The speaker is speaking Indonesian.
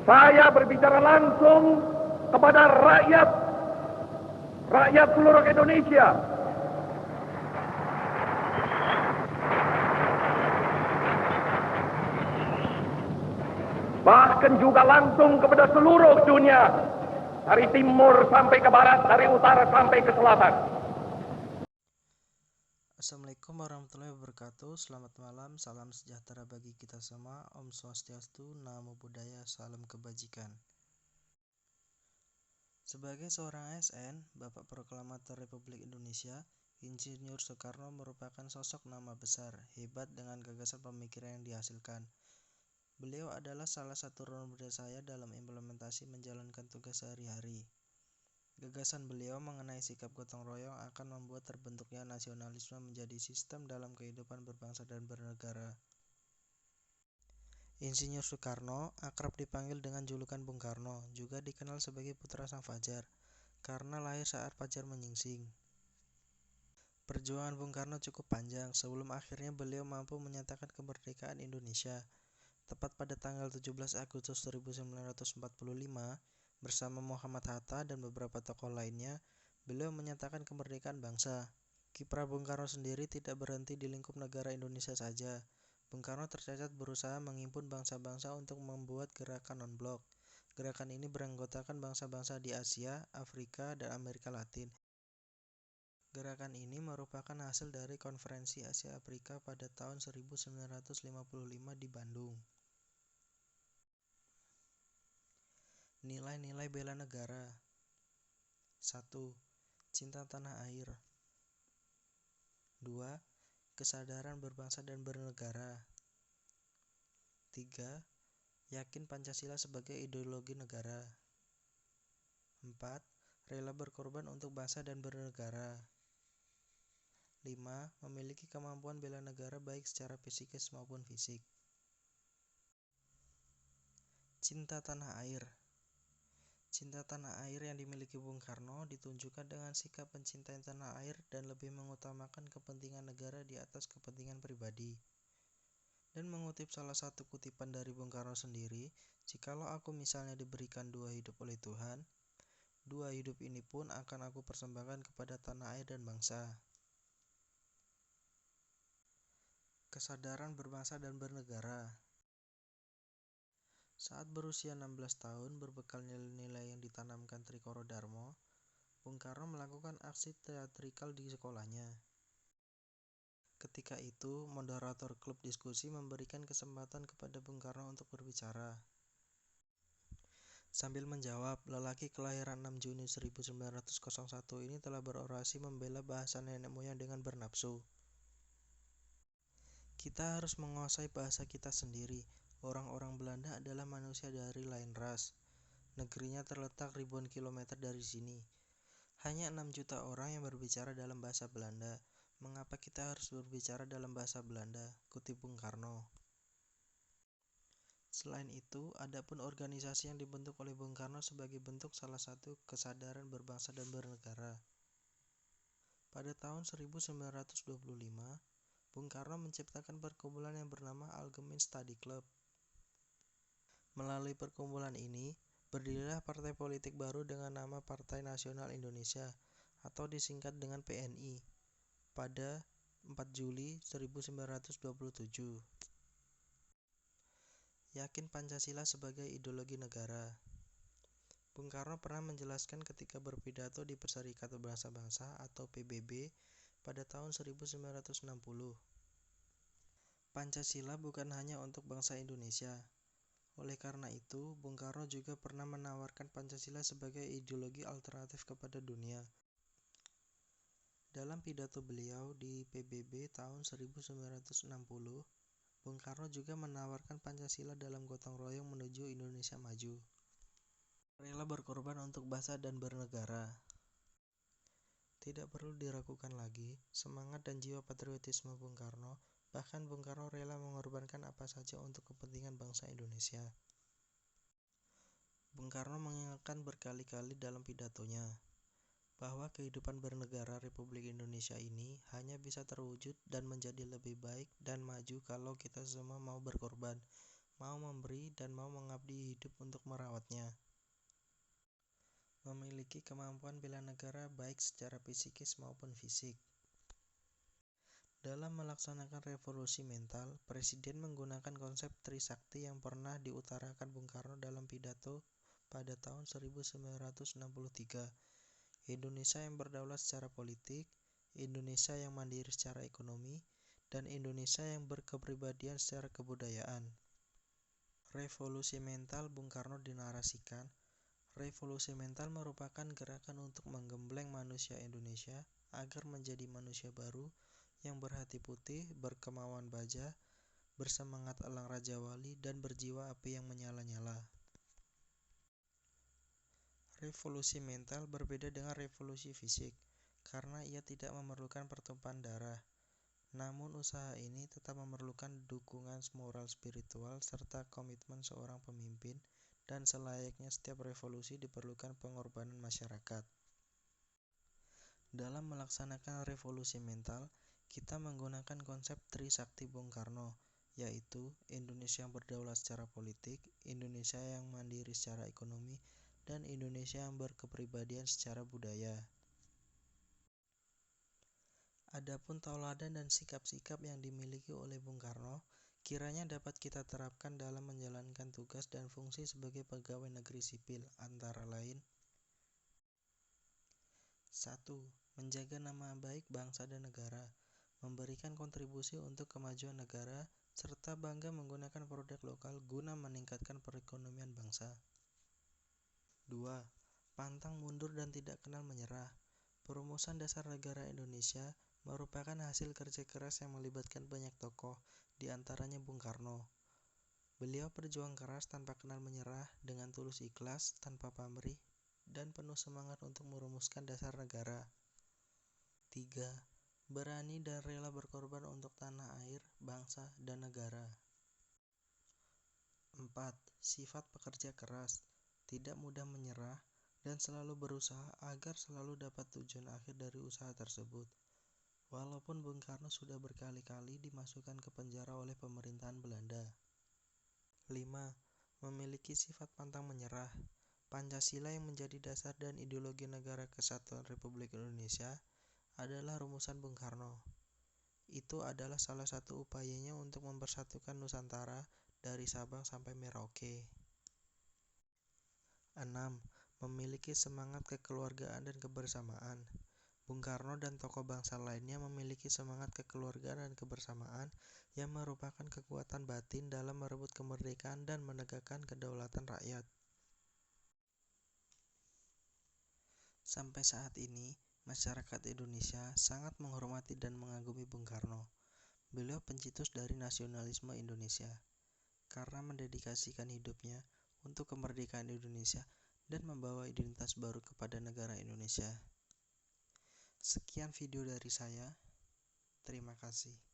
Saya berbicara langsung kepada rakyat seluruh Indonesia. Bahkan juga langsung kepada seluruh dunia, dari timur sampai ke barat, dari utara sampai ke selatan. Assalamualaikum warahmatullahi wabarakatuh. Selamat malam, salam sejahtera bagi kita semua. Om Swastiastu, Namo Buddhaya, salam kebajikan. Sebagai seorang ASN, Bapak Proklamator Republik Indonesia, Insinyur Soekarno merupakan sosok nama besar, hebat dengan gagasan pemikiran yang dihasilkan. Beliau adalah salah satu role model saya dalam implementasi menjalankan tugas sehari-hari. Gagasan beliau mengenai sikap gotong royong akan membuat terbentuknya nasionalisme menjadi sistem dalam kehidupan berbangsa dan bernegara. Insinyur Soekarno akrab dipanggil dengan julukan Bung Karno, juga dikenal sebagai putra sang fajar, karena lahir saat fajar menyingsing. Perjuangan Bung Karno cukup panjang sebelum akhirnya beliau mampu menyatakan kemerdekaan Indonesia. Tepat pada tanggal 17 Agustus 1945, bersama Muhammad Hatta dan beberapa tokoh lainnya, beliau menyatakan kemerdekaan bangsa. Kiprah Bung Karno sendiri tidak berhenti di lingkup negara Indonesia saja. Bung Karno tercatat berusaha menghimpun bangsa-bangsa untuk membuat gerakan non-blok. Gerakan ini beranggotakan bangsa-bangsa di Asia, Afrika, dan Amerika Latin. Gerakan ini merupakan hasil dari Konferensi Asia Afrika pada tahun 1955 di Bandung. Nilai-nilai bela negara. 1. Cinta tanah air. 2. Kesadaran berbangsa dan bernegara. 3. Yakin Pancasila sebagai ideologi negara. 4. Rela berkorban untuk bangsa dan bernegara. 5. Memiliki kemampuan bela negara baik secara psikis maupun fisik. Cinta tanah air. Cinta tanah air yang dimiliki Bung Karno ditunjukkan dengan sikap pencintai tanah air dan lebih mengutamakan kepentingan negara di atas kepentingan pribadi. Dan mengutip salah satu kutipan dari Bung Karno sendiri, jikalau aku misalnya diberikan 2 hidup oleh Tuhan, 2 hidup ini pun akan aku persembahkan kepada tanah air dan bangsa. Kesadaran berbangsa dan bernegara. Saat berusia 16 tahun, berbekal nilai-nilai yang ditanamkan Trikoro Darmo, Bung Karno melakukan aksi teatrikal di sekolahnya. Ketika itu, moderator klub diskusi memberikan kesempatan kepada Bung Karno untuk berbicara. Sambil menjawab, lelaki kelahiran 6 Juni 1901 ini telah berorasi membela bahasa nenek moyang dengan bernafsu. Kita harus menguasai bahasa kita sendiri. Orang-orang Belanda adalah manusia dari lain ras. Negerinya terletak ribuan kilometer dari sini. Hanya 6 juta orang yang berbicara dalam bahasa Belanda. Mengapa kita harus berbicara dalam bahasa Belanda? Kutip Bung Karno. Selain itu, ada pun organisasi yang dibentuk oleh Bung Karno sebagai bentuk salah satu kesadaran berbangsa dan bernegara. Pada tahun 1925, Bung Karno menciptakan perkumpulan yang bernama Algemeen Study Club. Melalui perkumpulan ini, berdirilah partai politik baru dengan nama Partai Nasional Indonesia atau disingkat dengan PNI pada 4 Juli 1927. Yakin Pancasila sebagai ideologi negara. Bung Karno pernah menjelaskan ketika berpidato di Perserikatan Bangsa-Bangsa atau PBB pada tahun 1960. Pancasila bukan hanya untuk bangsa Indonesia. Oleh karena itu, Bung Karno juga pernah menawarkan Pancasila sebagai ideologi alternatif kepada dunia. Dalam pidato beliau di PBB tahun 1960, Bung Karno juga menawarkan Pancasila dalam gotong royong menuju Indonesia maju. Rela berkorban untuk bangsa dan bernegara. Tidak perlu diragukan lagi, semangat dan jiwa patriotisme Bung Karno. Bahkan Bung Karno rela mengorbankan apa saja untuk kepentingan bangsa Indonesia. Bung Karno mengingatkan berkali-kali dalam pidatonya bahwa kehidupan bernegara Republik Indonesia ini hanya bisa terwujud dan menjadi lebih baik dan maju kalau kita semua mau berkorban, mau memberi dan mau mengabdi hidup untuk merawatnya. Memiliki kemampuan bela negara baik secara psikis maupun fisik. Dalam melaksanakan revolusi mental, Presiden menggunakan konsep Trisakti yang pernah diutarakan Bung Karno dalam pidato pada tahun 1963. Indonesia yang berdaulat secara politik, Indonesia yang mandiri secara ekonomi, dan Indonesia yang berkepribadian secara kebudayaan. Revolusi mental Bung Karno dinarasikan. Revolusi mental merupakan gerakan untuk menggembleng manusia Indonesia agar menjadi manusia baru yang berhati putih, berkemauan baja, bersemangat elang Raja Wali, dan berjiwa api yang menyala-nyala. Revolusi mental berbeda dengan revolusi fisik, karena ia tidak memerlukan pertumpahan darah. Namun usaha ini tetap memerlukan dukungan moral spiritual serta komitmen seorang pemimpin, dan selayaknya setiap revolusi diperlukan pengorbanan masyarakat. Dalam melaksanakan revolusi mental, kita menggunakan konsep Trisakti Bung Karno, yaitu Indonesia yang berdaulat secara politik, Indonesia yang mandiri secara ekonomi, dan Indonesia yang berkepribadian secara budaya. Adapun tauladan dan sikap-sikap yang dimiliki oleh Bung Karno kiranya dapat kita terapkan dalam menjalankan tugas dan fungsi sebagai pegawai negeri sipil, antara lain: 1. Menjaga nama baik bangsa dan negara, memberikan kontribusi untuk kemajuan negara, serta bangga menggunakan produk lokal guna meningkatkan perekonomian bangsa. 2. Pantang mundur dan tidak kenal menyerah. Perumusan dasar negara Indonesia merupakan hasil kerja keras yang melibatkan banyak tokoh, di antaranya Bung Karno. Beliau berjuang keras tanpa kenal menyerah, dengan tulus ikhlas, tanpa pamrih, dan penuh semangat untuk merumuskan dasar negara. 3. Berani dan rela berkorban untuk tanah air, bangsa, dan negara. 4. Sifat pekerja keras, tidak mudah menyerah, dan selalu berusaha agar selalu dapat tujuan akhir dari usaha tersebut. Walaupun Bung Karno sudah berkali-kali dimasukkan ke penjara oleh pemerintahan Belanda. 5. Memiliki sifat pantang menyerah. Pancasila yang menjadi dasar dan ideologi Negara Kesatuan Republik Indonesia adalah rumusan Bung Karno. Itu adalah salah satu upayanya untuk mempersatukan Nusantara dari Sabang sampai Merauke. 6. Memiliki semangat kekeluargaan dan kebersamaan. Bung Karno dan tokoh bangsa lainnya memiliki semangat kekeluargaan dan kebersamaan yang merupakan kekuatan batin dalam merebut kemerdekaan dan menegakkan kedaulatan rakyat. Sampai saat ini, masyarakat Indonesia sangat menghormati dan mengagumi Bung Karno. Beliau pencetus dari nasionalisme Indonesia, karena mendedikasikan hidupnya untuk kemerdekaan Indonesia dan membawa identitas baru kepada negara Indonesia. Sekian video dari saya. Terima kasih.